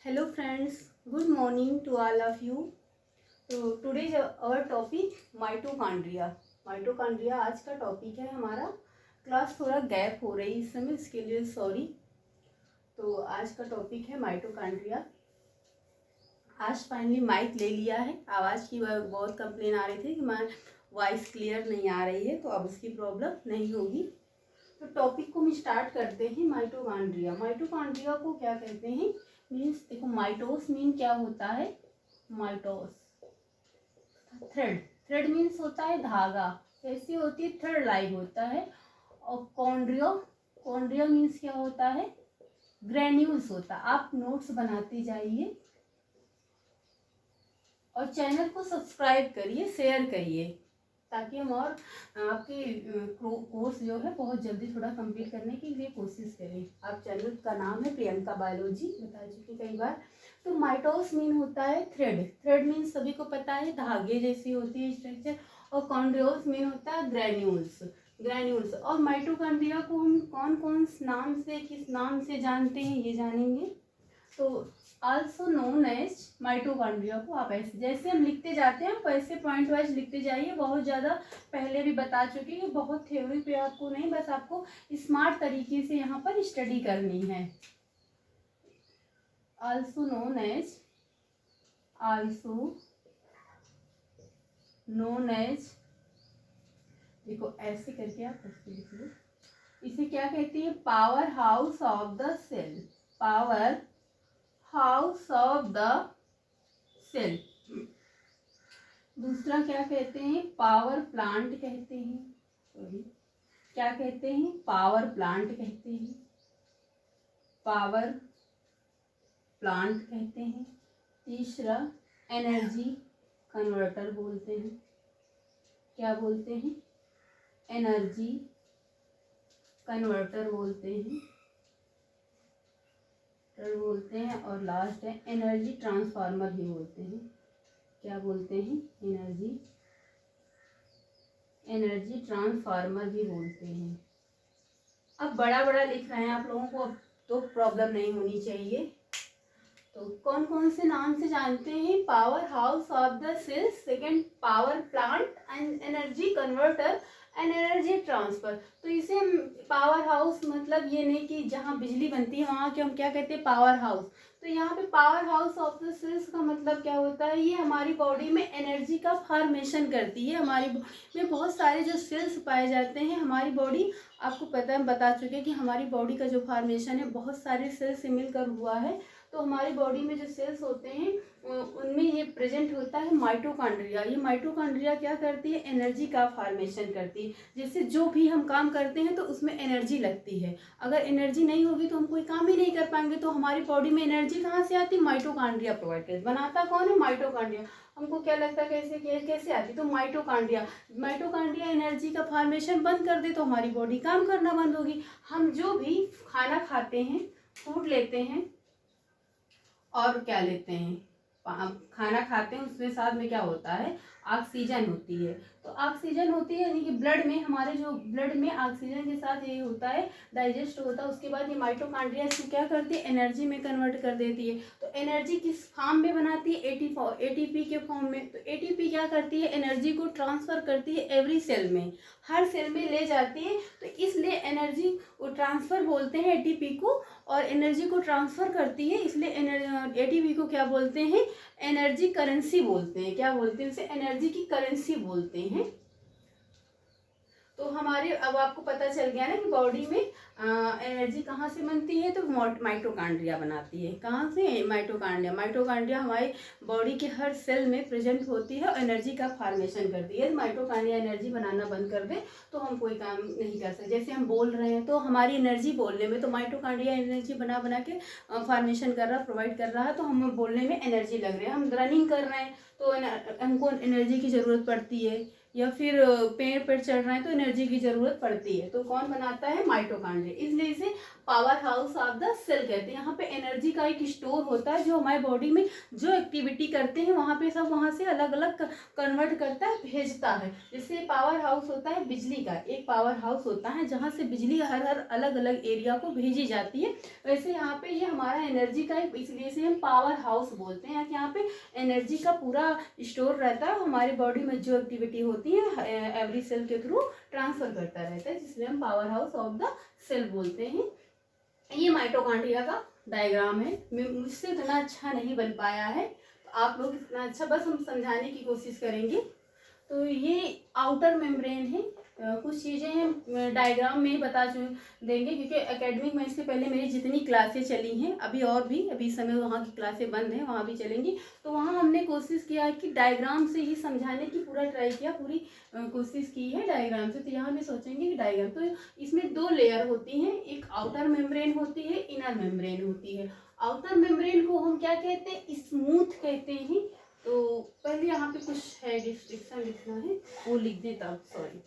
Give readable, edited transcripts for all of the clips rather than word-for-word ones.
Hello friends, good morning to all of you. तो today's our topic mitochondria. Mitochondria आज का topic है हमारा. क्लास थोड़ा गैप हो रही इस समय, इसके लिए सॉरी. तो आज का टॉपिक है माइटोकॉन्ड्रिया. आज फाइनली माइक ले लिया है. आवाज़ की बहुत कंप्लेन आ रही थी कि वॉइस क्लियर नहीं आ रही है, तो अब उसकी प्रॉब्लम नहीं होगी. तो टॉपिक को हम स्टार्ट करते हैं. माइटोकॉन्ड्रिया. माइटोकॉन्ड्रिया को क्या कहते हैं? मीन्स देखो, माइटोस मीन क्या होता है? Mitos thread. थ्रेड मीन्स होता है धागा. कैसी होती है? थ्रेड लाइक होता है. और कॉन्ड्रियो, कॉन्ड्रियो मीन्स क्या होता है? ग्रेन्यूल्स होता है. आप नोट्स बनाते जाइए और चैनल को सब्सक्राइब करिए, शेयर करिए, ताकि हम और आपके कोर्स जो है बहुत जल्दी थोड़ा कंप्लीट करने के लिए कोशिश करें. आप चैनल का नाम है प्रियंका बायोलॉजी, बता चुकी कई बार. तो माइटोस मीन होता है थ्रेड. थ्रेड मीन सभी को पता है धागे जैसी होती है स्ट्रक्चर. और कॉन्ड्रियोस मीन होता है ग्रेन्यूल्स. ग्रेन्यूल्स. और माइटोकॉन्ड्रिया को हम कौन कौन नाम से, किस नाम से जानते हैं, ये जानेंगे. तो आल्सो नोन एज माइटोकॉन्ड्रिया को आप ऐसे जैसे हम लिखते जाते हैं वैसे पॉइंट वाइज लिखते जाइए. बहुत ज़्यादा पहले भी बता चुके हैं, बहुत थ्योरी पे आपको नहीं, बस आपको स्मार्ट तरीके से यहाँ पर स्टडी करनी है. Also known as, also known as, देखो ऐसे करके आप ऐसे लिख लो. इसे क्या कहते हैं? Power house of the cell. Power house of the cell. दूसरा क्या कहते हैं? पावर प्लांट कहते हैं. सॉरी, क्या कहते हैं? पावर प्लांट कहते हैं. पावर प्लांट कहते हैं. तीसरा एनर्जी कन्वर्टर बोलते हैं. क्या बोलते हैं? एनर्जी कन्वर्टर बोलते हैं. बोलते हैं. और लास्ट है एनर्जी ट्रांसफार्मर भी बोलते हैं. क्या बोलते हैं? एनर्जी ट्रांसफार्मर भी बोलते हैं. अब बड़ा बड़ा लिख रहे हैं आप लोगों को, अब तो प्रॉब्लम नहीं होनी चाहिए. तो कौन कौन से नाम से जानते हैं? Power house of the cell, second power plant, and energy converter and energy transfer. तो इसे हम पावर हाउस मतलब ये नहीं कि जहाँ बिजली बनती है वहाँ के हम क्या कहते हैं? Power house. तो यहाँ पे power house of the cells का मतलब क्या होता है? ये हमारी बॉडी में एनर्जी का फॉर्मेशन करती है. हमारी बॉडी में बहुत सारे जो सेल्स पाए जाते हैं. हमारी बॉडी, आपको पता है, हम बता चुके हैं कि हमारी बॉडी का जो फॉर्मेशन है बहुत सारे सेल्स से मिलकर हुआ है. तो हमारी बॉडी में जो सेल्स होते हैं उनमें ये प्रेजेंट होता है माइटोकॉन्ड्रिया. ये माइटोकॉन्ड्रिया क्या करती है? एनर्जी का फॉर्मेशन करती है. जैसे जो भी हम काम करते हैं तो उसमें एनर्जी लगती है. अगर एनर्जी नहीं होगी तो हम कोई काम ही नहीं कर पाएंगे. तो हमारी बॉडी में एनर्जी कहाँ से आती है? माइटोकॉन्ड्रिया प्रोवाइड करती. बनाता कौन है? माइटोकॉन्ड्रिया. हमको क्या लगता है कैसे कैसे आती? तो माइटोकॉन्ड्रिया. माइटोकॉन्ड्रिया एनर्जी का फॉर्मेशन बंद कर दे तो हमारी बॉडी काम करना बंद होगी. हम जो भी खाना खाते हैं, फूड लेते हैं और क्या लेते हैं, खाना खाते हैं, उसमें साथ में क्या होता है? ऑक्सीजन होती है. तो ऑक्सीजन होती है यानी कि ब्लड में, हमारे जो ब्लड में ऑक्सीजन के साथ ये होता है, डाइजेस्ट होता है. उसके बाद ये माइटोकॉन्ड्रिया इसको क्या करती है? एनर्जी में कन्वर्ट कर देती है. तो एनर्जी किस फॉर्म में बनाती है? एटीपी के फॉर्म में. तो एटीपी क्या करती है? एनर्जी को ट्रांसफर करती है एवरी सेल में, हर सेल में ले जाती है. तो इसलिए एनर्जी को ट्रांसफर बोलते हैं एटीपी को. और एनर्जी को ट्रांसफर करती है इसलिए एटीपी को क्या बोलते हैं? एनर्जी करेंसी बोलते हैं. क्या बोलते हैं? उसे एनर्जी की करेंसी बोलते हैं. तो हमारे, अब आपको पता चल गया ना कि बॉडी में एनर्जी कहाँ से बनती है? तो माइटोकॉन्ड्रिया बनाती है. कहाँ से? माइटोकॉन्ड्रिया. माइटोकॉन्ड्रिया हमारी बॉडी के हर सेल में प्रेजेंट होती है और एनर्जी का फॉर्मेशन करती है. माइटोकॉन्ड्रिया एनर्जी बनाना बंद कर दे तो हम कोई काम नहीं कर सकते. जैसे हम बोल रहे हैं तो हमारी एनर्जी बोलने में, तो माइटोकॉन्ड्रिया एनर्जी बना बना के फॉर्मेशन कर रहा, प्रोवाइड कर रहा है. तो हम बोलने में एनर्जी लग रही है. हम रनिंग कर रहे हैं तो हमको एनर्जी की ज़रूरत पड़ती है. या फिर पेड़ पर चढ़ रहे हैं तो एनर्जी की जरूरत पड़ती है। तो कौन बनाता है? माइटोकॉन्ड्रिया। इसलिए इसे power house of the cell कहते हैं। यहाँ पे एनर्जी का एक स्टोर होता है जो हमारे बॉडी में जो एक्टिविटी करते हैं वहाँ पे सब वहाँ से अलग अलग कन्वर्ट करता है, भेजता है। जैसे पावर हाउस होता है बिजली का, एक पावर हाउस होता है जहाँ से बिजली हर हर अलग अलग एरिया को भेजी जाती है। वैसे यहाँ पे ये हमारा एनर्जी का, इसलिए से हम पावर हाउस बोलते हैं। यहाँ पे एनर्जी का पूरा स्टोर रहता है, हमारे बॉडी में जो एक्टिविटी होती है एवरी सेल के थ्रू ट्रांसफर करता रहता है, जिसलिए हम power house of the cell बोलते हैं। ये माइटोकॉन्ड्रिया का डायग्राम है। मुझसे इतना अच्छा नहीं बन पाया है, तो आप लोग इतना अच्छा, बस हम समझाने की कोशिश करेंगे। तो ये आउटर मेम्ब्रेन है। कुछ चीज़ें हैं डायग्राम में ही बता देंगे, क्योंकि एकेडमिक में इससे पहले मेरी जितनी क्लासें चली हैं, अभी और भी अभी समय वहाँ की क्लासें बंद हैं, वहाँ भी चलेंगी। तो वहाँ हमने कोशिश किया कि डायग्राम से ही समझाने की पूरा ट्राई किया, पूरी कोशिश की है डायग्राम से। तो यहाँ भी सोचेंगे कि डायग्राम, तो इसमें 2 लेयर होती हैं, एक आउटर मेम्ब्रेन होती है, इनर मेम्ब्रेन होती है। आउटर मेम्ब्रेन को हम क्या कहते हैं? स्मूथ कहते हैं। तो पहले यहाँ पे कुछ है डिस्क्रिप्शन लिखना है, वो लिख दे तब, सॉरी,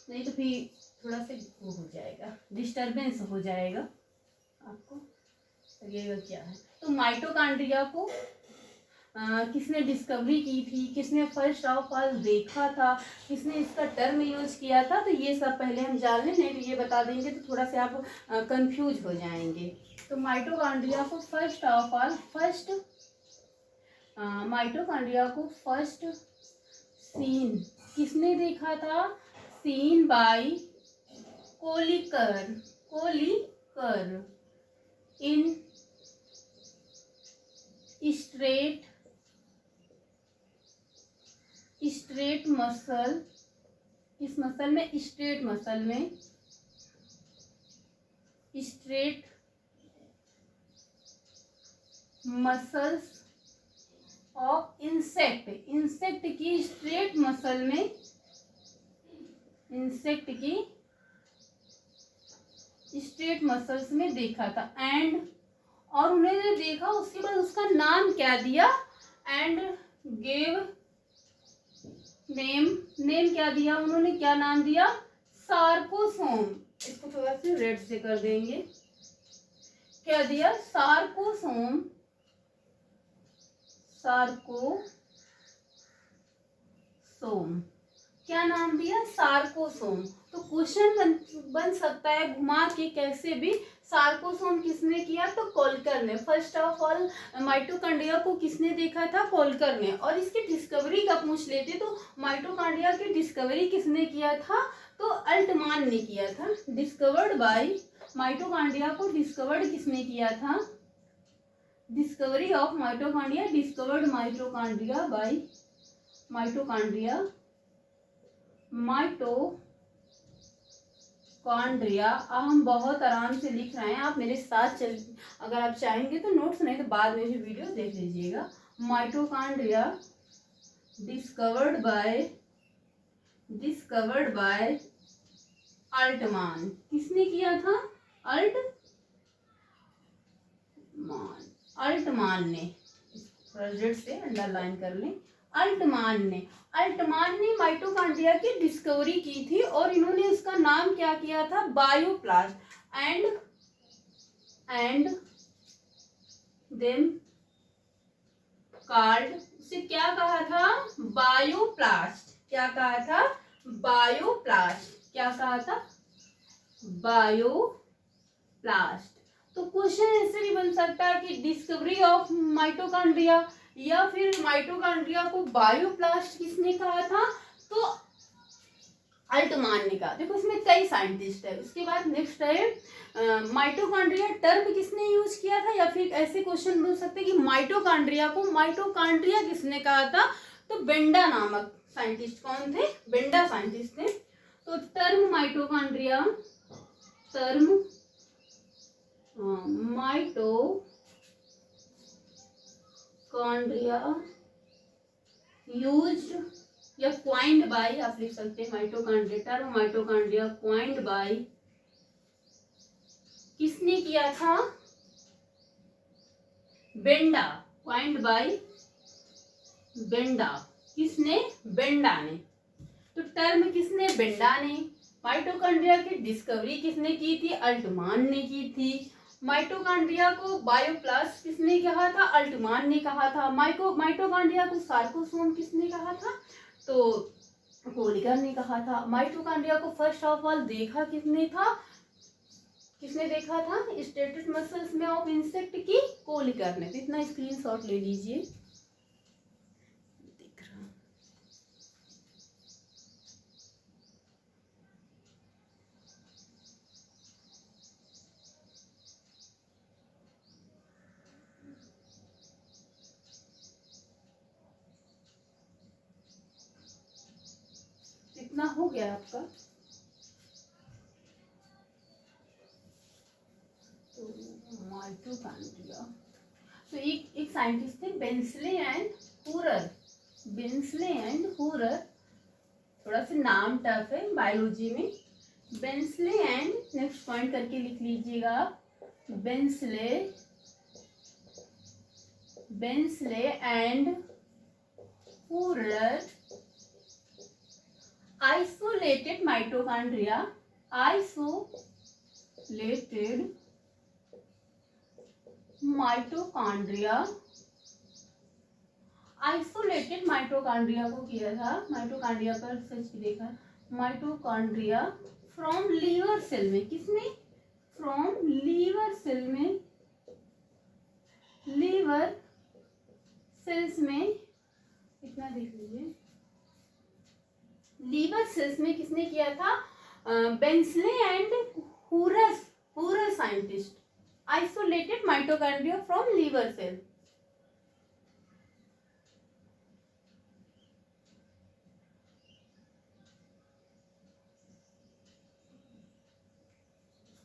नहीं तो फिर थोड़ा सा वो हो जाएगा, डिस्टरबेंस हो जाएगा आपको, लगेगा क्या है। तो माइटोकॉन्ड्रिया को किसने डिस्कवरी की थी, किसने फर्स्ट ऑफ ऑल देखा था, किसने इसका टर्म यूज किया था, तो ये सब पहले हम जान लें, नहीं तो ये बता देंगे तो थोड़ा सा आप कंफ्यूज हो जाएंगे। तो माइटोकॉन्ड्रिया को फर्स्ट ऑफ ऑल माइटोकॉन्ड्रिया को फर्स्ट सीन किसने देखा था? Seen by Kolliker in straight muscle, इस मसल में, स्ट्रेट मसल में, स्ट्रेट मसल्स ऑफ इंसेक्ट की स्ट्रेट मसल में, इंसेक्ट की स्ट्रेट मसल्स में देखा था। एंड, और उन्होंने देखा, उसके बाद उसका नाम क्या दिया? एंड गेव नेम क्या दिया उन्होंने? क्या नाम दिया? सार्कोसोम। इसको थोड़ा सा रेड से कर देंगे। क्या दिया? सार्कोसोम। क्या नाम दिया? सार्कोसोम। तो क्वेश्चन बन सकता है घुमा के कैसे भी, सार्कोसोम किसने किया? तो कोलकर ने। फर्स्ट ऑफ ऑल माइटोकॉन्ड्रिया को किसने देखा था? कोलकर ने। और इसकी डिस्कवरी का पूछ लेते तो माइटोकॉन्ड्रिया की डिस्कवरी किसने किया था? तो अल्टमान ने किया था। डिस्कवर्ड बाय, माइटोकॉन्ड्रिया को डिस्कवर्ड किसने किया था? Discovery of mitochondria, discovered mitochondria bye mitochondria. हम बहुत आराम से लिख रहे हैं, आप मेरे साथ चल, अगर आप चाहेंगे तो नोट्स, नहीं तो बाद में भी वीडियो देख लीजिएगा। Mitochondria discovered by Altmann. किसने किया था? अल्टमान ने। रेड से अंडरलाइन कर लें। अल्टमान ने माइटोकॉन्ड्रिया की डिस्कवरी की थी, और इन्होंने उसका नाम क्या किया था? बायोप्लास्ट। एंड देम कार्ड, उसे क्या कहा था? बायोप्लास्ट। क्या कहा था? बायोप्लास्ट। क्या कहा था? बायोप्लास्ट। तो क्वेश्चन ऐसे भी बन सकता है कि डिस्कवरी ऑफ माइटोकॉन्ड्रिया, या फिर माइटोकॉन्ड्रिया को बायोप्लास्ट किसने कहा था? तो अल्टमान ने कहा। देखो इसमें कई साइंटिस्ट है। उसके बाद नेक्स्ट है माइटोकॉन्ड्रिया टर्म किसने यूज किया था, या फिर ऐसे क्वेश्चन बन सकते हैं कि माइटोकॉन्ड्रिया को माइटोकॉन्ड्रिया किसने कहा था? तो बेंडा नामक साइंटिस्ट। कौन थे? बेंडा साइंटिस्ट थे। तो टर्म माइटोकॉन्ड्रिया यूज्ड या क्वाइंड बाय, आप लिख सकते हैं माइटोकॉन्ड्रिया क्वाइंड बाय, किसने किया था? बेंडा। Coined by Benda. किसने? बेंडा ने। तो टर्म किसने, बेंडा ने। माइटोकॉन्ड्रिया की डिस्कवरी किसने की थी, अल्टमान ने की थी। माइटोकॉन्ड्रिया को बायोप्लास्ट किसने कहा था, अल्टमान ने कहा था। माइटोकॉन्ड्रिया को सार्कोसोम किसने कहा था, तो कोलिकर ने कहा था। माइटोकॉन्ड्रिया को फर्स्ट ऑफ ऑल देखा किसने था, किसने देखा था स्टेटस मसल्स में ऑफ इंसेक्ट की, कोलिकर ने। तो इतना स्क्रीनशॉट ले लीजिए। दिख रहा, इतना हो गया आपका। तो माइटोकॉन्ड्रिया, तो एक साइंटिस्ट थे बेंसले एंड हुरर। बेंसले एंड हुरर, थोड़ा सा नाम टफ है बायोलॉजी में। बेंसले एंड, नेक्स्ट पॉइंट करके लिख लीजिएगा, बेंसले एंड हुरर isolated mitochondria को किया था, माइटोकॉन्ड्रिया पर सर्च देखा, माइटोकॉन्ड्रिया फ्रॉम लीवर सेल में, किसमें, फ्रॉम लीवर सेल में, लीवर सेल्स में, इतना देख लीजिए, लीवर सेल्स में किसने किया था, Bensley and Hoerr scientist isolated mitochondria from liver cell.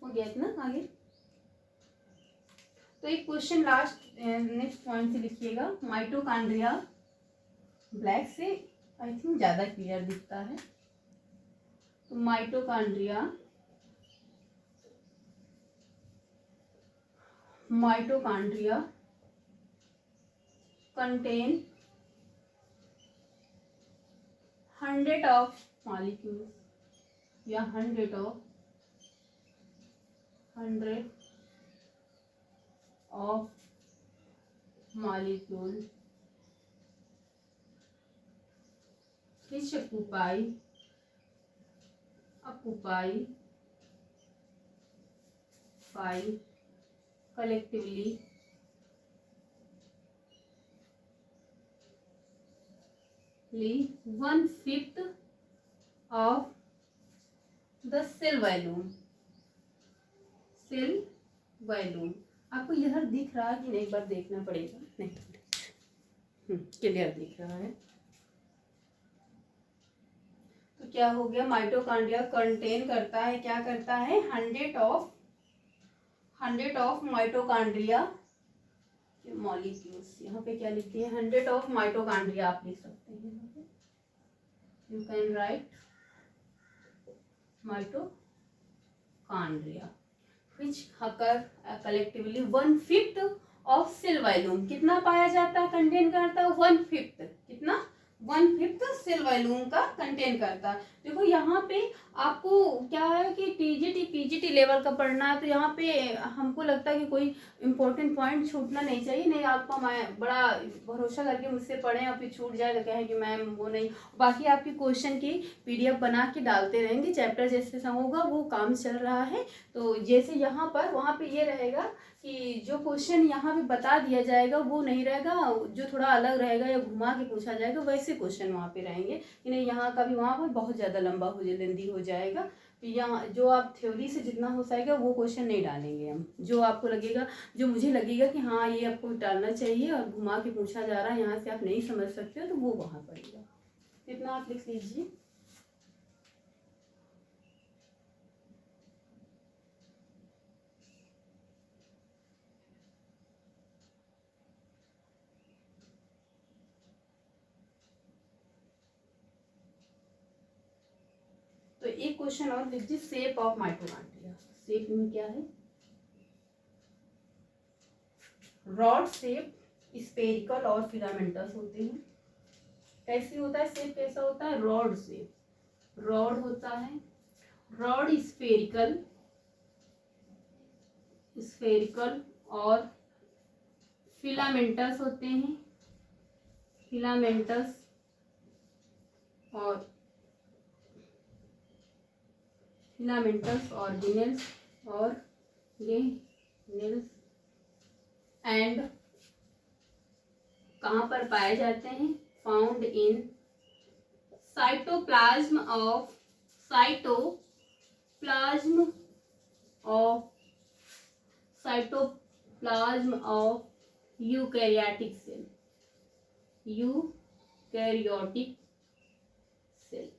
हो गया इतना, आगे। तो एक क्वेश्चन लास्ट नेक्स्ट पॉइंट से लिखिएगा, माइटोकॉन्ड्रिया ब्लैक से आई थिंक ज्यादा क्लियर दिखता है। तो माइटोकॉन्ड्रिया contain 100 of molecules या 100 of molecule which occupy collectively 1/5 of the cell volume। आपको यह दिख रहा है कि नहीं, एक बार देखना पड़ेगा। नहीं, क्लियर दिख रहा है। तो क्या हो गया, माइटोकॉन्ड्रिया कंटेन करता है, क्या करता है, 100 ऑफ माइटोकॉन्ड्रिया मॉलिक्यूल्स। यहाँ पे क्या लिखते हैं, 100 ऑफ माइटोकॉन्ड्रिया आप लिख सकते हैं, you can write mitochondria which occur collectively 1/5 of cell volume। कितना पाया जाता है, कंटेन करता है 1/5, कितना, 1/5 सेल वॉल्यूम का कंटेन करता है। देखो यहाँ पे आपको क्या है कि टीजीटी पीजीटी लेवल का पढ़ना है, तो यहाँ पे हमको लगता है कि कोई इंपॉर्टेंट पॉइंट छूटना नहीं चाहिए। नहीं, आपका मैं बड़ा भरोसा करके मुझसे पढ़ें और फिर छूट जाए तो कहें कि मैम वो नहीं। बाकी आपकी क्वेश्चन की पीडीएफ बना के डालते रहेंगे, चैप्टर जैसे होगा वो काम चल रहा है। तो जैसे यहाँ पर वहाँ पे ये रहेगा कि जो क्वेश्चन यहाँ पे बता दिया जाएगा वो नहीं रहेगा, जो थोड़ा अलग रहेगा या घुमा के पूछा जाएगा वैसे क्वेश्चन वहाँ पे रहेंगे। कि नहीं, यहाँ का भी वहाँ पर बहुत ज़्यादा लंबा लेंदी हो जाएगा। तो यहाँ जो आप थ्योरी से जितना हो सकेगा वो क्वेश्चन नहीं डालेंगे हम। जो आपको लगेगा, जो मुझे लगेगा कि हाँ ये आपको डालना चाहिए और घुमा के पूछा जा रहा है, यहाँ से आप नहीं समझ सकते हो, तो वो वहाँ पड़ेगा। इतना आप लिख लीजिए। तो एक क्वेश्चन और लीजिए, शेप ऑफ माइटोकॉन्ड्रिया। शेप में क्या है, रॉड शेप, स्फेरिकल और फिलामेंटस होते हैं। कैसे होता है शेप, कैसा होता है, रॉड शेप। रॉड होता है, रॉड स्फेरिकल, स्फेरिकल और फिलामेंटस होते हैं, फिलामेंटस और फिलामेंटस ऑर्गेनेल्स और ऑर्गेनेल्स एंड कहाँ पर पाए जाते हैं? Found in cytoplasm of cytoplasm of eukaryotic cell, eukaryotic cell.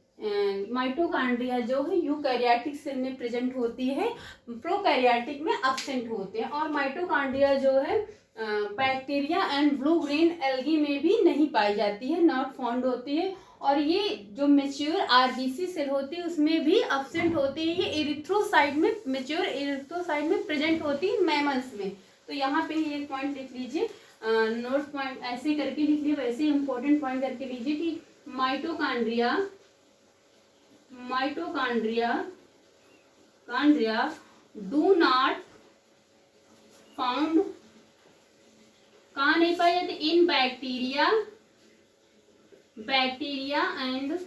Mitochondria जो है यूकैरियोटिक सेल में प्रेजेंट होती है, प्रोकैरियोटिक में एब्सेंट होते हैं। और माइटोकॉन्ड्रिया जो है bacteria and blue green algae में भी नहीं पाई जाती है, नॉट फाउंड होती है। और ये जो मेच्योर आरबीसी सेल होती है उसमें भी एब्सेंट होती है। ये इरिथ्रोसाइट में, मेच्योर इरिथ्रोसाइट में प्रेजेंट होती है मैमल्स में। तो यहाँ पे ये पॉइंट लिख लीजिए, नोट पॉइंट ऐसे करके लिख लीजिए, वैसे इंपॉर्टेंट पॉइंट करके लीजिए कि माइटोकॉन्ड्रिया डू नॉट फाउंड, कहाँ नहीं पाई जाती? इन बैक्टीरिया एंड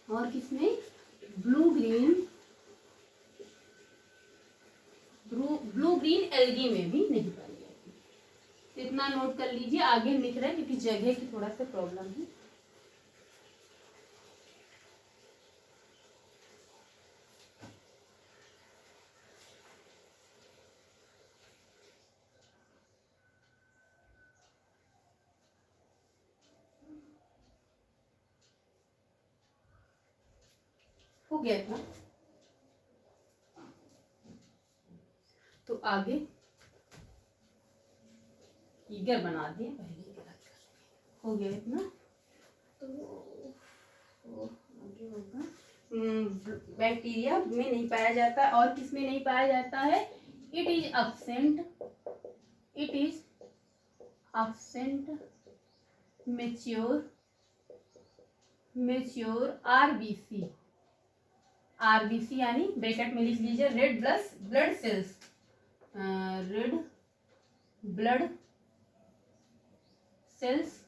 और किसमें? ब्लू ग्रीन एल्गी में भी नहीं पाई जाती। इतना नोट कर लीजिए, आगे लिख रहे हैं क्योंकि जगह की थोड़ा सा प्रॉब्लम है। हो गया था तो आगे फिगर बना दिए, पहले हो गया इतना। तो आगे होगा, बैक्टीरिया में नहीं पाया जाता और किस में नहीं पाया जाता है? It is absent mature RBC यानी ब्रैकेट में लिख लीजिए red blood cells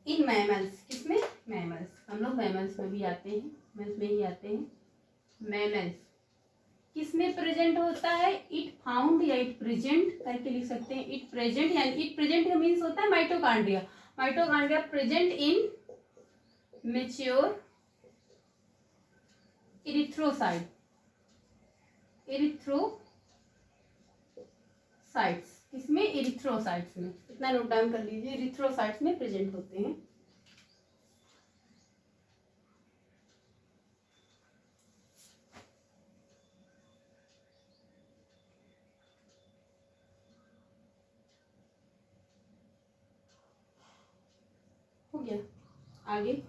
in mammals. किसमें? मैमल्स। हम लोग मैमल्स में भी आते हैं, मैमल्स किस में प्रेजेंट होता है? इट फाउंड या इट प्रेजेंट करके लिख सकते हैं। इट प्रेजेंट यानी इट प्रेजेंट का मीन्स होता है mitochondria present in mature erythrocytes. किसमें? इरिथ्रोसाइट्स में। इतना नोट डाउन कर लीजिए, इरिथ्रोसाइट्स में प्रेजेंट होते हैं। हो गया, आगे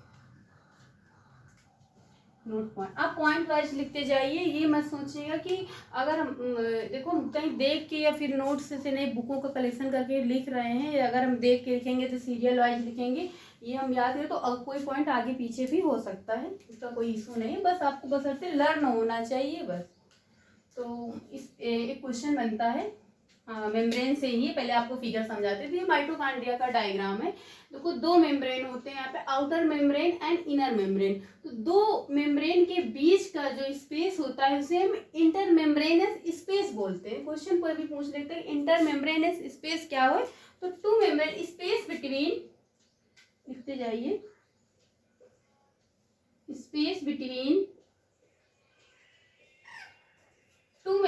नोट पॉइंट। आप पॉइंट वाइज लिखते जाइए, ये मत सोचिएगा कि अगर हम देखो कहीं देख के या फिर नोट्स से नहीं बुकों का कलेक्शन करके लिख रहे हैं, या अगर हम देख के लिखेंगे तो सीरियल वाइज लिखेंगे, ये हम याद करें तो कोई पॉइंट आगे पीछे भी हो सकता है, इसका कोई इशू नहीं है। बस आपको बशर्ते लर्न होना चाहिए बस। तो इस एक क्वेश्चन बनता है मेम्ब्रेन से ही, पहले आपको फिगर समझाते थे। माइटोकॉन्ड्रिया का डायग्राम है, देखो दो मेम्ब्रेन होते हैं यहाँ पे, outer membrane and inner membrane. तो दो मेम्ब्रेन के बीच का जो स्पेस होता है उसे हम इंटर मेम्ब्रेनस स्पेस बोलते हैं। क्वेश्चन कोई भी पूछ लेते हैं इंटर मेम्ब्रेनस स्पेस क्या हो, तो टू मेम्ब्रेन स्पेस बिटवीन, लिखते जाइए, space between to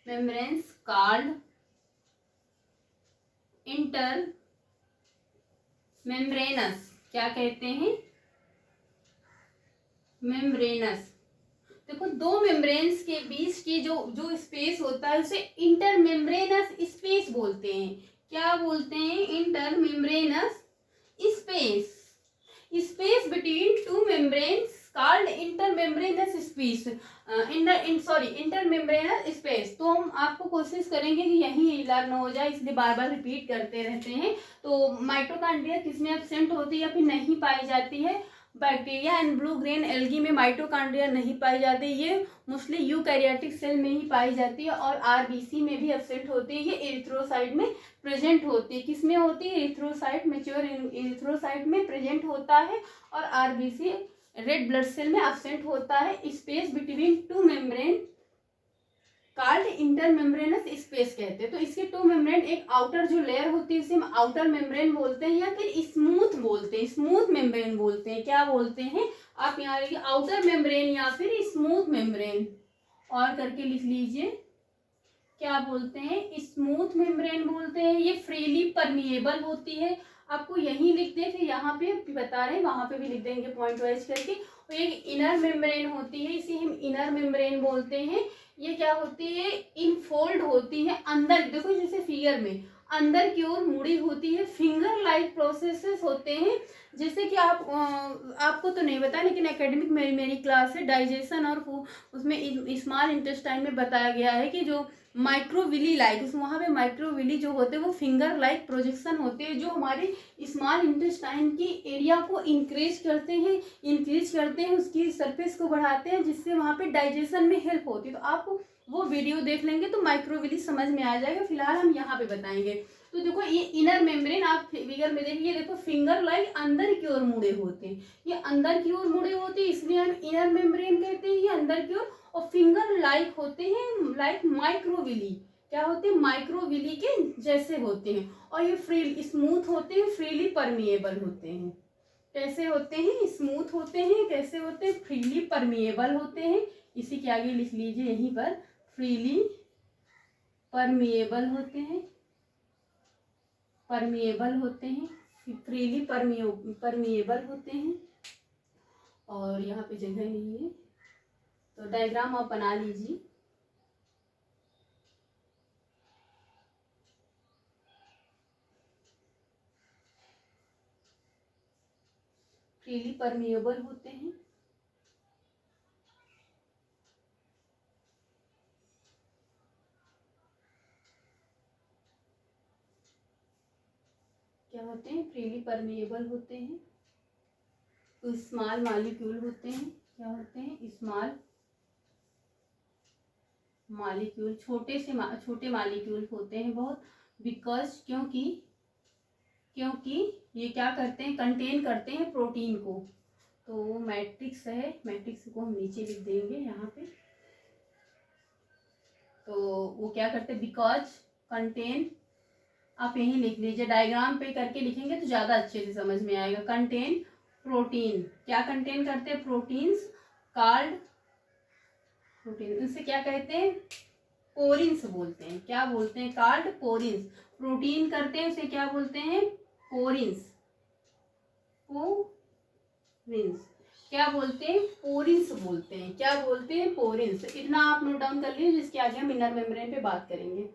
membranes called intermembranous। क्या कहते हैं? मेम्ब्रेनस। देखो दो मेम्ब्रेन्स के बीच की जो स्पेस होता है उसे इंटरमेम्ब्रेनस स्पेस बोलते हैं। क्या बोलते हैं? Intermembranous space between two membranes called intermembranous space, intermembranous space. तो हम आपको कोशिश करेंगे कि यही लर्न हो जाए, इसलिए बार बार रिपीट करते रहते हैं। तो माइटोकॉन्ड्रिया किसमें एब्सेंट होती है या फिर नहीं पाई जाती है? Bacteria and blue grain algae में माइटोकॉन्ड्रिया नहीं पाई जाती, ये मोस्टली यूकैरियोटिक सेल में ही पाई जाती है। और आरबीसी में भी एब्सेंट होती है, ये एरिथ्रोसाइट में प्रेजेंट होती है। किसमें होती है? एरिथ्रोसाइट, मैच्योर एरिथ्रोसाइट में प्रेजेंट होता है। और आरबीसी रेड ब्लड सेल में एब्सेंट होता है। Space between two membrane called intermembranous space कहते हैं। तो इसके टू मेम्ब्रेन, एक आउटर जो लेयर होती है इसे हम आउटर मेम्ब्रेन बोलते हैं या फिर स्मूथ बोलते हैं, स्मूथ मेम्ब्रेन बोलते हैं। क्या बोलते हैं आप यहाँ लिखिए, आउटर मेम्ब्रेन या फिर स्मूथ मेम्ब्रेन, और करके लिख लीजिए। क्या बोलते हैं? स्मूथ मेम्ब्रेन बोलते हैं। ये फ्रीली परमिएबल होती है। आपको यहीं लिख दें, फिर यहाँ पे बता रहे हैं वहां पे भी लिख देंगे पॉइंट वाइज करके। तो एक इनर मेम्ब्रेन होती है, इसे हम इनर मेम्ब्रेन बोलते हैं। ये क्या होती है? इनफोल्ड होती है अंदर, देखो जैसे फिगर में अंदर की ओर मुड़ी होती है। फिंगर लाइक प्रोसेसेस होते हैं। जैसे कि आपको तो नहीं पता, लेकिन एकेडमिक मेरी क्लास है डाइजेशन और उसमें स्मॉल इंटेस्टाइन में बताया गया है कि जो माइक्रोविली लाइक, वहाँ पे माइक्रोविली जो होते हैं वो फिंगर लाइक प्रोजेक्शन होते हैं, जो हमारे स्मॉल इंटेस्टाइन की एरिया को इंक्रीज करते हैं, उसकी सरफेस को बढ़ाते हैं, जिससे वहाँ पे डाइजेशन में हेल्प होती है। तो आप वो वीडियो देख लेंगे तो माइक्रोविली समझ में आ जाएगा। फिलहाल हम यहाँ पे बताएंगे। तो देखो ये इनर मेम्ब्रेन आप फिगर में देखिए, देखो फिंगर लाइक अंदर की ओर मुड़े होते हैं, ये अंदर की ओर मुड़े होते हैं, इसलिए हम इनर मेम्ब्रेन कहते हैं। ये अंदर की ओर, और फिंगर लाइक होते हैं, लाइक माइक्रोविली। क्या होते हैं? माइक्रोविली के जैसे होते हैं। और ये फ्री स्मूथ होते हैं, फ्रीली परमिएबल होते हैं। कैसे होते हैं? स्मूथ होते हैं। कैसे होते हैं? फ्रीली परमिएबल होते हैं। इसी के आगे लिख लीजिए यहीं पर, फ्रीली परमिएबल होते हैं, परमिएबल होते हैं, फ्रीली परमिएबल होते हैं। और यहाँ पे जगह नहीं है तो डायग्राम आप बना लीजिए। फ्रीली परमिएबल होते हैं। क्या होते हैं? फ्रीली परमिएबल होते हैं। तो स्मॉल मॉलिक्यूल होते हैं। क्या होते हैं? स्मॉल मॉलिक्यूल, छोटे मॉलिक्यूल होते हैं बहुत। बिकॉज क्योंकि ये क्या करते हैं? कंटेन करते हैं प्रोटीन को। तो मैट्रिक्स है, मैट्रिक्स को हम नीचे लिख देंगे यहाँ पे। तो वो क्या करते हैं? बिकॉज कंटेन, आप यहीं लिख लीजिए, डायग्राम पे करके लिखेंगे तो ज़्यादा अच्छे से समझ में आएगा। कंटेन प्रोटीन, क्या कंटेन करते हैं? प्रोटीन्स कॉल्ड प्रोटीन, इनसे क्या कहते हैं? पोरिन्स बोलते हैं। क्या बोलते हैं? Called porins. प्रोटीन करते हैं उसे क्या बोलते हैं? पोरिन्स। पोरिन्स क्या बोलते हैं? पोरिन्स बोलते हैं। क्या बोलते हैं? पोरिन्स। इतना आप नोट डाउन कर लीजिए, जिसके आगे हम इनर मेम्ब्रेन पे बात करेंगे।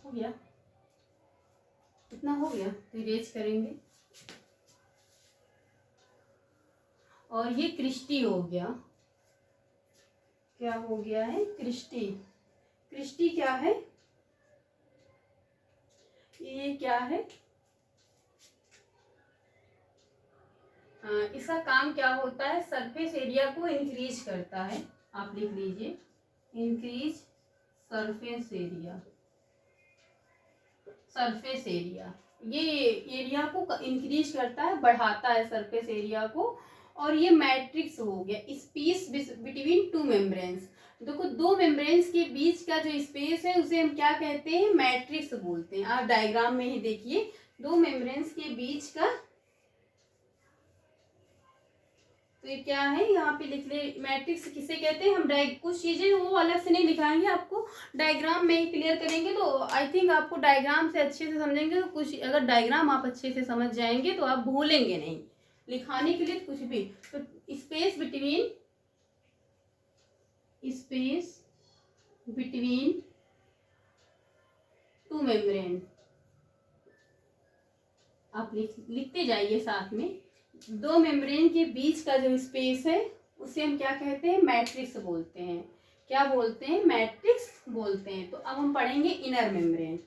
हो गया? इतना हो गया तो इरेज करेंगे। और ये क्रिस्टी हो गया। क्या हो गया है? क्रिस्टी। क्रिस्टी क्या है? ये क्या है? इसका काम क्या होता है? सरफेस एरिया को इंक्रीज करता है। आप लिख लीजिए, increase surface area. Surface area, ये एरिया को इंक्रीज करता है, बढ़ाता है सरफेस एरिया को। और ये मैट्रिक्स हो गया, स्पेस बिटवीन टू मेम्ब्रेन्स। देखो दो मेम्ब्रेन्स के बीच का जो स्पेस है उसे हम क्या कहते हैं? मैट्रिक्स बोलते हैं। आप डायग्राम में ही देखिए, दो मेम्ब्रेन्स के बीच का, तो ये क्या है, यहाँ पे लिख ले मैट्रिक्स किसे कहते हैं। हम कुछ चीज़ें वो अलग से नहीं लिखाएंगे, आपको डायग्राम में ही क्लियर करेंगे। तो आई थिंक आपको डायग्राम से अच्छे से समझेंगे। तो कुछ अगर डायग्राम आप अच्छे से समझ जाएंगे तो आप भूलेंगे नहीं लिखाने के लिए कुछ भी। तो स्पेस बिटवीन टू मेम्ब्रेन आप लिखते जाइए साथ में। दो मेम्ब्रेन के बीच का जो स्पेस है उसे हम क्या कहते हैं, मैट्रिक्स बोलते हैं। क्या बोलते हैं, मैट्रिक्स बोलते हैं। तो अब हम पढ़ेंगे इनर मेम्ब्रेन।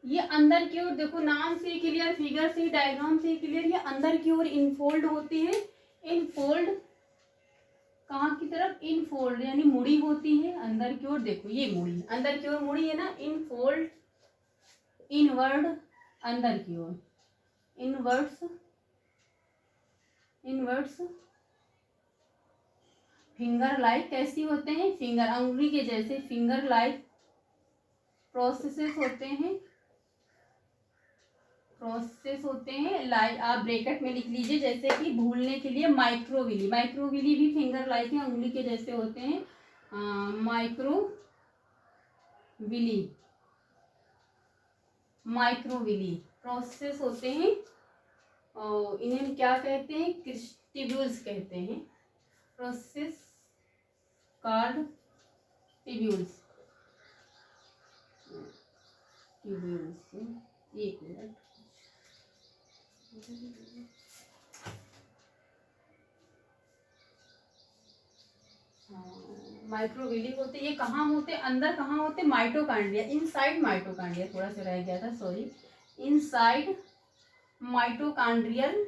ये अंदर की ओर देखो, नाम से क्लियर, फिगर से, डायग्राम से क्लियर, ये अंदर की ओर इनफोल्ड होती है। इनफोल्ड कहाँ की तरफ, इनफोल्ड यानी मुड़ी होती है अंदर की ओर। देखो ये मुड़ी, अंदर की ओर मुड़ी है ना, इनफोल्ड, इनवर्ड अंदर की ओर, इनवर्ड्स फिंगर लाइक कैसी होते हैं, फिंगर अंगुली के जैसे, फिंगर लाइक प्रोसेसेस होते हैं। लाइक आप ब्रैकेट में लिख लीजिए, जैसे कि भूलने के लिए माइक्रोविली भी फिंगर लाइक है, अंगुली के जैसे होते हैं। माइक्रोविली प्रोसेस होते हैं। और इन्हें क्या कहते हैं, टिब्यूल्स कहते हैं। Process called tubules. एक मिनट, माइक्रोविली होते, ये कहाँ होते, अंदर कहाँ होते, माइटोकांड्रिया, इनसाइड माइटोकांड्रिया, थोड़ा सा रह गया था सॉरी, इनसाइड माइटोकांड्रियल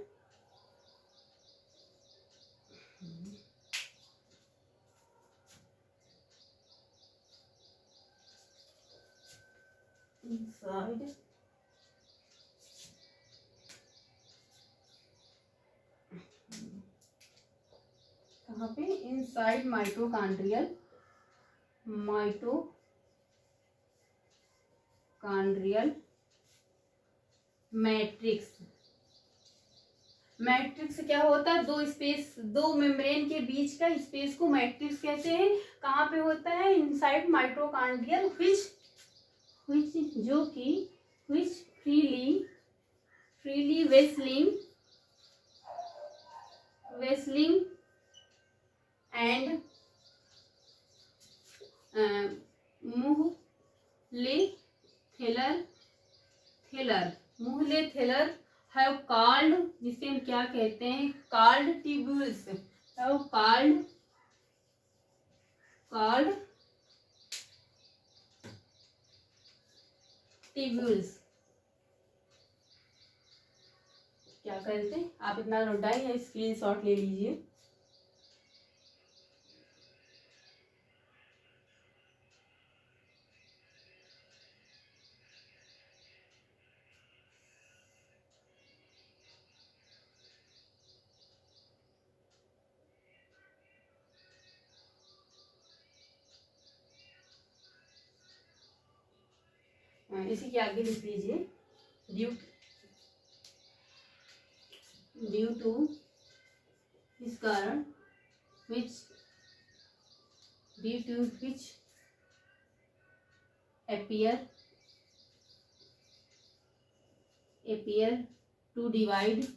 इनसाइड कहाँ पे, इनसाइड माइटोकांड्रियल मैट्रिक्स क्या होता है, दो मेम्ब्रेन के बीच का स्पेस को मैट्रिक्स कहते हैं। कहाँ पे होता है, इनसाइड माइटोकांड्रियल, which जो कि which freely vessling and मुहलेथेलर have called, जिसे हम क्या कहते हैं, called tubules, have called tubules। क्या करते हैं, आप इतना नोट डाउन या स्क्रीनशॉट ले लीजिए। इसी के आगे लिख लीजिए, ड्यू टू इस कारण, which appear to divide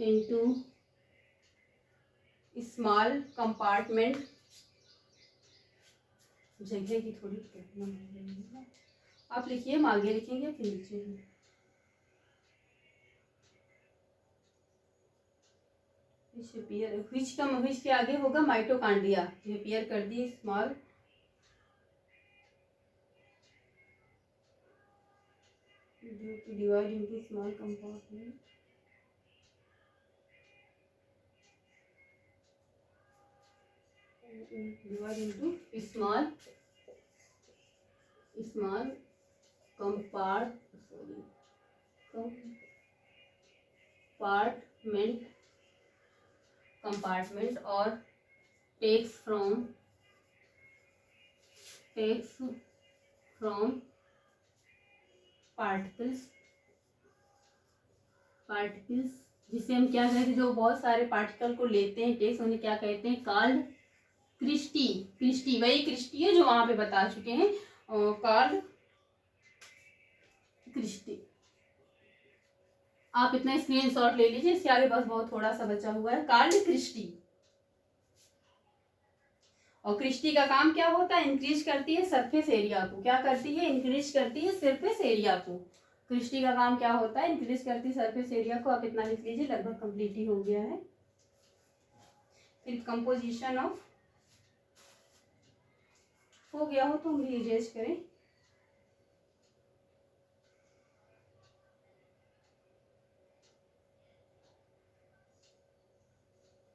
into small compartment। जगह की थोड़ी प्रॉब्लम है, आप लिखिए, हम आगे लिखेंगे फिर लिखिए। which के आगे होगा माइटोकांड्रिया, अपीयर कर दी small divide into small compartment. divide into small compartment or takes from takes from particles जिसे हम क्या कहते हैं, जो बहुत सारे पार्टिकल को लेते हैं टेक्स, उन्हें क्या कहते हैं, कॉल्ड क्रिस्टी। वही क्रिस्टी है जो वहां पे बता चुके हैं, कॉल्ड क्रिस्टी। आप इतना स्क्रीनशॉट ले लीजिए, इसके आगे बस बहुत थोड़ा सा बचा हुआ है, कॉल्ड क्रिस्टी। और क्रिस्टी का काम क्या होता है, इंक्रीज करती है सरफेस एरिया को। क्या करती है, इंक्रीज करती है सरफेस एरिया को। क्रिस्टी का काम क्या होता है, इंक्रीज करती है सरफेस एरिया को। आप इतना लिख लीजिए, लगभग कंप्लीट ही हो गया है। फिर कंपोजिशन ऑफ, हो गया हो तो हम भी इरेज करें।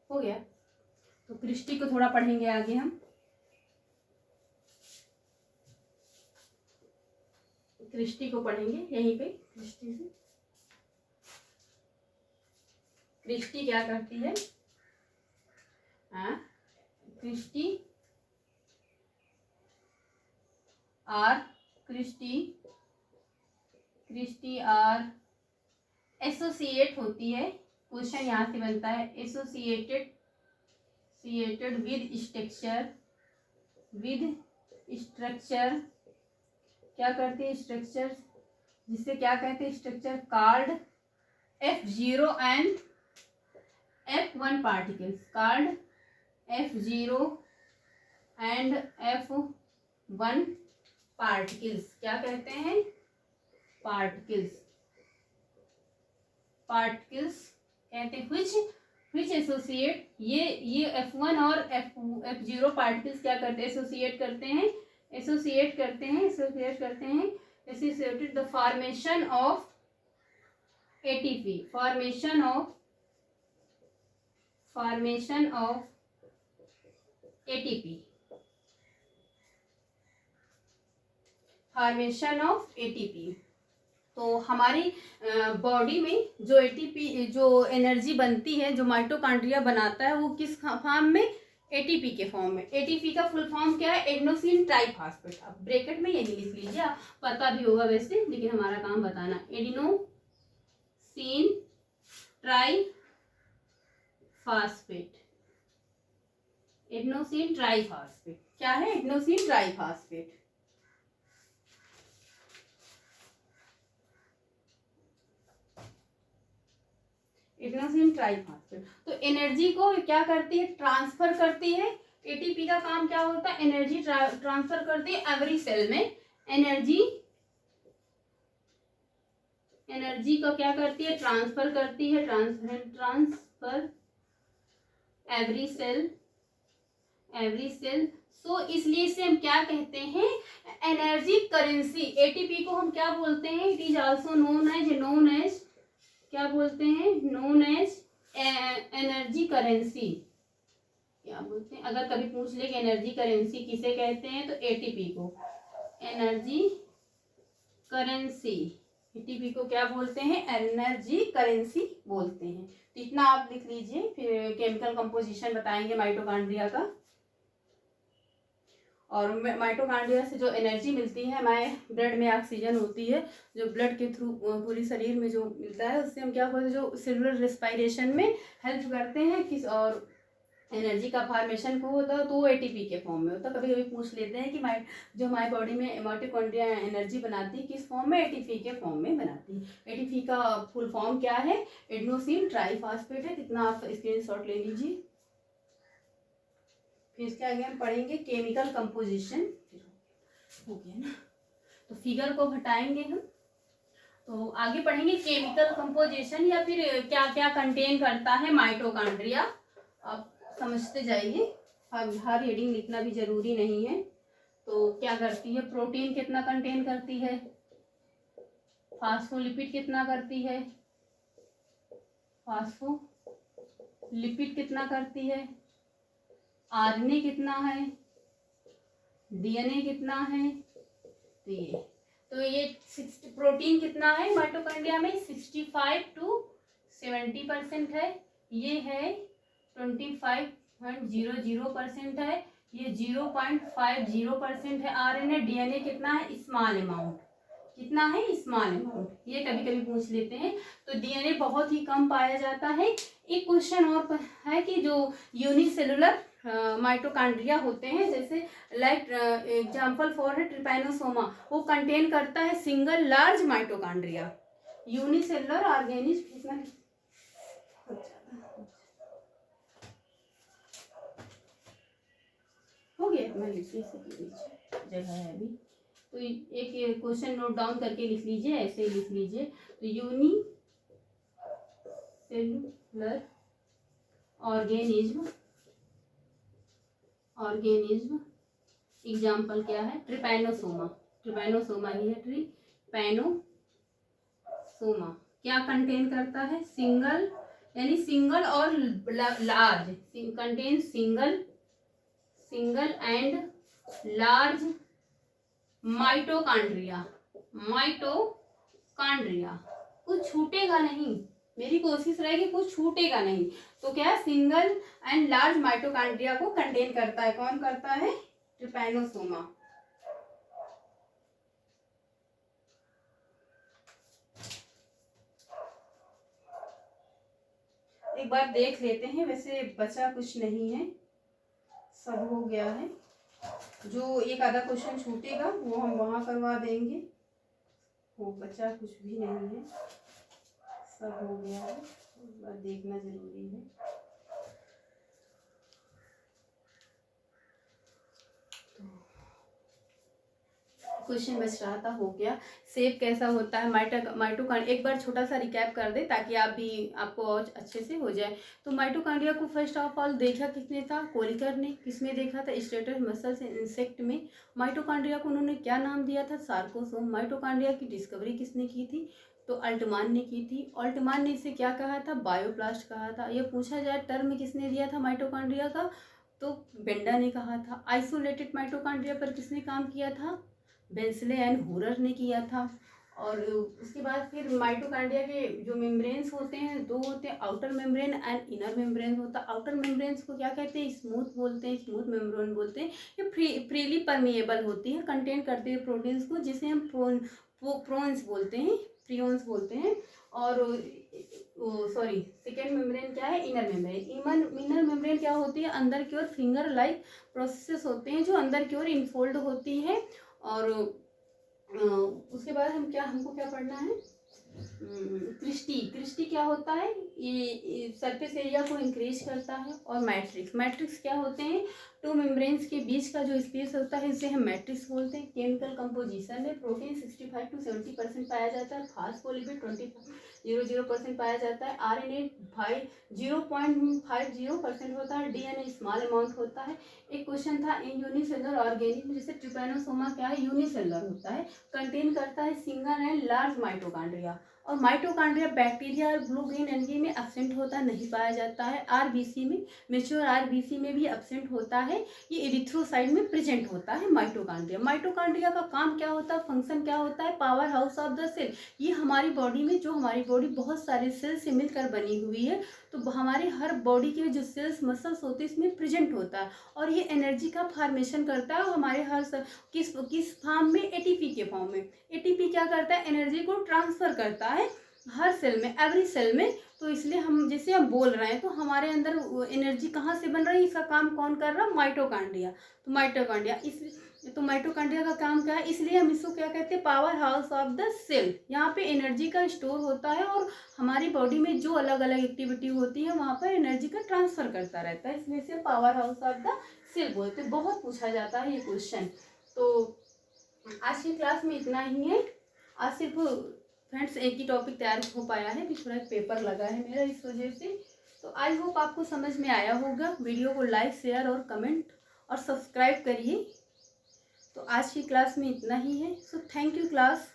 हो गया, तो क्रिस्टी को थोड़ा पढ़ेंगे आगे हम। क्रिस्टी को पढ़ेंगे यहीं पे। क्रिस्टी क्या करती है, क्रिस्टी आर एसोसिएट होती है। क्वेश्चन यहाँ से बनता है, एसोसिएटेड विद स्ट्रक्चर। क्या करती है, स्ट्रक्चर, जिससे क्या कहते हैं, structure called F0 and F1 particles, called F0 and F1 particles. क्या कहते हैं, पार्टिकल्स कहते हैं, which एसोसिएट, ये F1 और F0 पार्टिकल्स क्या करते हैं, एसोसिएट करते हैं associated the formation of ATP, formation of ATP। तो हमारी बॉडी में जो ATP, जो एनर्जी बनती है, जो माइटोकॉन्ड्रिया बनाता है, वो किस फॉर्म में, ATP के फॉर्म में। ATP का फुल फॉर्म क्या है, एडेनोसिन ट्राइफॉस्फेट। अब ब्रैकेट में यही लिख लीजिए, पता भी होगा वैसे, लेकिन हमारा काम बताना। एडेनोसिन ट्राइफॉस्फेट क्या है, एडेनोसिन ट्राइफॉस्फेट। एडेनोसिन ट्राइफॉस्फेट तो एनर्जी को क्या करती है, ट्रांसफर करती है। ATP का काम क्या होता है, एनर्जी ट्रांसफर करती है एवरी सेल में। एनर्जी को क्या करती है, ट्रांसफर करती है, ट्रांसफर एवरी सेल। सो इसलिए इसे हम क्या कहते हैं, एनर्जी करेंसी। ATP को हम क्या बोलते हैं, it is also known as क्या बोलते हैं, नोन एज एनर्जी करेंसी। क्या बोलते हैं, अगर कभी पूछ ले कि एनर्जी करेंसी किसे कहते हैं, तो ATP को एनर्जी करेंसी। ATP को क्या बोलते हैं, एनर्जी करेंसी बोलते हैं। तो इतना आप लिख लीजिए, फिर केमिकल कंपोजिशन बताएंगे माइटोकॉन्ड्रिया का। और माइटोकॉन्ड्रिया से जो एनर्जी मिलती है, हमारे ब्लड में ऑक्सीजन होती है, जो ब्लड के थ्रू पूरी शरीर में जो मिलता है, उससे हम क्या बोलते हैं, जो सेलुलर रेस्पिरेशन में हेल्प करते हैं। किस और एनर्जी का फॉर्मेशन को होता है, तो वो ATP के फॉर्म में होता है। कभी कभी पूछ लेते हैं कि जो हमारी बॉडी में माइटोकॉन्ड्रिया एनर्जी बनाती है, किस फॉर्म में, ATP के फॉर्म में बनाती है। ATP का फुल फॉर्म क्या है, एडेनोसिन ट्राइफॉस्फेट है। कितना आप स्क्रीनशॉट ले लीजिए। फिर इसके आगे हम पढ़ेंगे केमिकल कंपोजिशन। हो गया ना, तो फिगर को हटाएंगे हम, तो आगे पढ़ेंगे केमिकल कंपोजिशन, या फिर क्या क्या कंटेन करता है माइटोकॉन्ड्रिया। आप समझते जाइए, हर हेडिंग लिखना भी जरूरी नहीं है। तो क्या करती है, प्रोटीन कितना कंटेन करती है, फास्फोलिपिड कितना करती है, फास्फोलिपिड कितना करती है, RNA कितना है, DNA कितना है, तो ये 60 प्रोटीन कितना है माइटोकॉन्ड्रिया में, 65 to 70% है। ये है 25.00% है। ये 0.50% है आरएनए। डीएनए कितना है? Small amount. कितना है? Small amount. ये कभी कभी पूछ लेते हैं। तो डीएनए बहुत ही कम पाया जाता है। एक क्वेश्चन और है कि जो यूनिसेलुलर माइटोकॉन्ड्रिया होते हैं, जैसे लाइक एग्जांपल फॉर है ट्रिपैनोसोमा, वो कंटेन करता है single large mitochondria. Unicellular organism हो गया। मैं लिख जगह है अभी, तो एक क्वेश्चन नोट डाउन करके लिख लीजिए, ऐसे ही लिख लीजिए। तो यूनिसेलुलर ऑर्गेनिज्म एग्जाम्पल क्या है? ट्रिपैनोसोमा। ट्रिपैनोसोमा ही है, ट्रिपैनोसोमा। क्या कंटेन करता है? सिंगल, यानी सिंगल और large, contain single and large mitochondria. कुछ छूटेगा नहीं, मेरी कोशिश रहेगी कुछ छूटेगा नहीं। तो क्या? सिंगल एंड लार्ज माइटोकॉन्ड्रिया को कंटेन करता है। कौन करता है? ट्रिपैनोसोमा। एक बार देख लेते हैं, वैसे बचा कुछ नहीं है, सब हो गया है। जो एक आधा क्वेश्चन छूटेगा वो हम वहाँ करवा देंगे, वो बचा कुछ भी नहीं है, सब हो गया है। एक बार देखना जरूरी है। क्वेश्चन बच रहा था, हो गया। सेव कैसा होता है? माइटोकॉन्ड्रिया एक बार छोटा सा रिकैप कर दे ताकि आपको और अच्छे से हो जाए। तो माइटोकॉन्ड्रिया को फर्स्ट ऑफ ऑल देखा किसने था? कोलिकर ने। किसमें देखा था? स्टेटस मसल्स इंसेक्ट में। माइटोकॉन्ड्रिया को उन्होंने क्या नाम दिया था? सार्कोसोम। माइटोकॉन्ड्रिया की डिस्कवरी किसने की थी? तो अल्टमान ने की थी। अल्टमान ने इसे क्या कहा था? बायोप्लास्ट कहा था। ये पूछा जाए टर्म किसने दिया था माइटोकॉन्ड्रिया का, तो बेंडा ने कहा था। आइसोलेटेड माइटोकॉन्ड्रिया पर किसने काम किया था? बेंसले एंड हुरर ने किया था। और उसके बाद फिर माइटोकॉन्ड्रिया के जो मेम्ब्रेन्स होते हैं, दो होते हैं, outer membrane and inner membrane होता है। आउटर मेम्ब्रेन्स को क्या कहते हैं? स्मूथ बोलते हैं, स्मूथ मेम्ब्रेन बोलते हैं। ये फ्रीली परमिएबल होती है, कंटेन करती है प्रोटीन्स को, जिसे हम प्रोन्स बोलते हैं, प्रियोन्स बोलते हैं। और सॉरी, सेकेंड मेम्ब्रेन क्या है? Inner membrane. इनर मेम्ब्रेन क्या होती है? अंदर की ओर फिंगर लाइक प्रोसेसेस होते हैं जो अंदर की ओर इनफोल्ड होती है। और उसके बाद हमको क्या पढ़ना है? क्रिस्टी क्या होता है? ये सरफेस एरिया को इंक्रीज करता है। और मैट्रिक्स क्या होते हैं? टू मेम्ब्रेन्स के बीच का जो स्पेस होता है इसे हम मैट्रिक्स बोलते हैं। केमिकल कंपोजिशन में प्रोटीन 65 to 70% पाया जाता है। फास्फोलिपिड 0.00% पाया जाता है। आरएनए 0.50% होता है। डीएनए स्मॉल अमाउंट होता है। एक क्वेश्चन था इन यूनिसेलुलर ऑर्गेनिज्म, जैसे ट्रिपैनोसोमा क्या है? यूनिसेलुलर होता है, कंटेन करता है सिंगल एंड लार्ज माइटोकॉन्ड्रिया। और माइटोकॉन्ड्रिया बैक्टीरिया और ब्लू ग्रीन एलगी में एब्सेंट होता नहीं पाया जाता है। आरबीसी में, मेच्योर आरबीसी में भी एब्सेंट होता है। ये एरिथ्रोसाइट में प्रेजेंट होता है माइटोकॉन्ड्रिया। माइटोकॉन्ड्रिया का काम क्या होता है? फंक्शन क्या होता है? Power house of the cell. ये हमारी बॉडी में, जो हमारी बॉडी बहुत सारे सेल से मिलकर बनी हुई है, तो हमारे हर बॉडी के जो सेल्स मसल्स होते हैं इसमें प्रेजेंट होता है। और ये एनर्जी का फॉर्मेशन करता है। हमारे हर किस फॉर्म में? एटीपी के फॉर्म में। एटीपी क्या करता है? एनर्जी को ट्रांसफर करता है हर सेल में, एवरी सेल में। तो इसलिए हम जैसे हम बोल रहे हैं तो हमारे अंदर एनर्जी कहाँ से बन रही है? इसका काम कौन कर रहा है? माइटोकॉन्ड्रिया। तो माइटोकॉन्ड्रिया का काम क्या है? इसलिए हम इसको क्या कहते हैं? Power house of the cell. यहाँ पे एनर्जी का स्टोर होता है और हमारी बॉडी में जो अलग अलग एक्टिविटी होती है वहाँ पर एनर्जी का ट्रांसफर करता रहता है, इसलिए इसे power house of the cell बोलते हैं। बहुत पूछा जाता है ये क्वेश्चन। तो आज की क्लास में इतना ही है। आज सिर्फ फ्रेंड्स एक ही टॉपिक तैयार हो पाया है, थोड़ा पेपर लगा है मेरा, इस वजह से। तो आई होप आपको समझ में आया होगा। वीडियो को लाइक, शेयर और कमेंट और सब्सक्राइब करिए। तो आज की क्लास में इतना ही है। So thank you class.